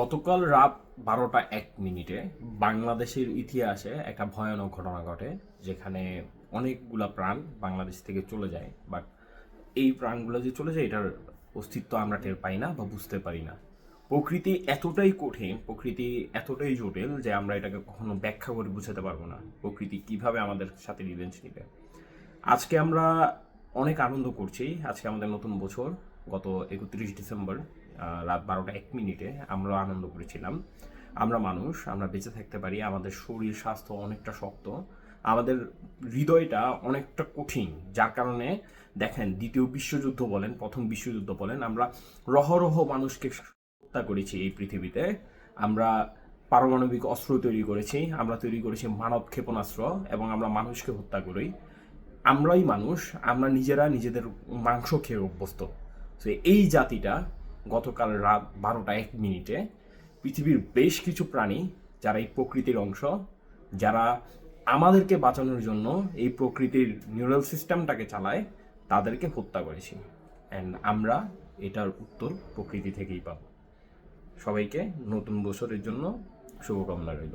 গতকাল রাত 12টা 1 মিনিটে বাংলাদেশের ইতিহাসে একটা ভয়ানক ঘটনা ঘটে, যেখানে অনেকগুলা প্রাণ বাংলাদেশ থেকে চলে যায়। বাট এই প্রাণগুলো যে চলে যায়, এটার অস্তিত্ব আমরা টের পাই না বা বুঝতে পারি না। প্রকৃতি এতটাই কঠিন, প্রকৃতি এতটাই জটিল যে আমরা এটাকে কখনো ব্যাখ্যা করে বুঝাতে পারবো না প্রকৃতি কিভাবে আমাদের সাথে রিভেঞ্জ নিবে। আজকে আমরা অনেক আনন্দ করছি। আজকে আমাদের নতুন বছর। গত 31 ডিসেম্বর রাত 12টা 1 মিনিটে আমরা আনন্দ করেছিলাম। আমরা মানুষ, আমরা বেঁচে থাকতে পারি। আমাদের শরীর স্বাস্থ্য অনেকটা শক্ত, আমাদের হৃদয়টা অনেকটা কঠিন, যার কারণে দেখেন দ্বিতীয় বিশ্বযুদ্ধ বলেন, প্রথম বিশ্বযুদ্ধ বলেন, আমরা রহরহ মানুষকে হত্যা করেছি এই পৃথিবীতে। আমরা পারমাণবিক অস্ত্র তৈরি করেছি, আমরা তৈরি করেছি মানব ক্ষেপণাস্ত্র, এবং আমরা মানুষকে হত্যা করি। আমরাই মানুষ, আমরা নিজেরা নিজেদের মাংস খেয়ে অভ্যস্ত। তো এই জাতিটা গতকাল রাত 12টা 1 মিনিটে পৃথিবীর বেশ কিছু প্রাণী, যারা এই প্রকৃতির অংশ, যারা আমাদেরকে বাঁচানোর জন্য এই প্রকৃতির নিউরাল সিস্টেমটাকে চালায়, তাদেরকে হত্যা করেছি। অ্যান্ড আমরা এটার উত্তর প্রকৃতি থেকেই পাবো। সবাইকে নতুন বছরের জন্য শুভকামনা রইল।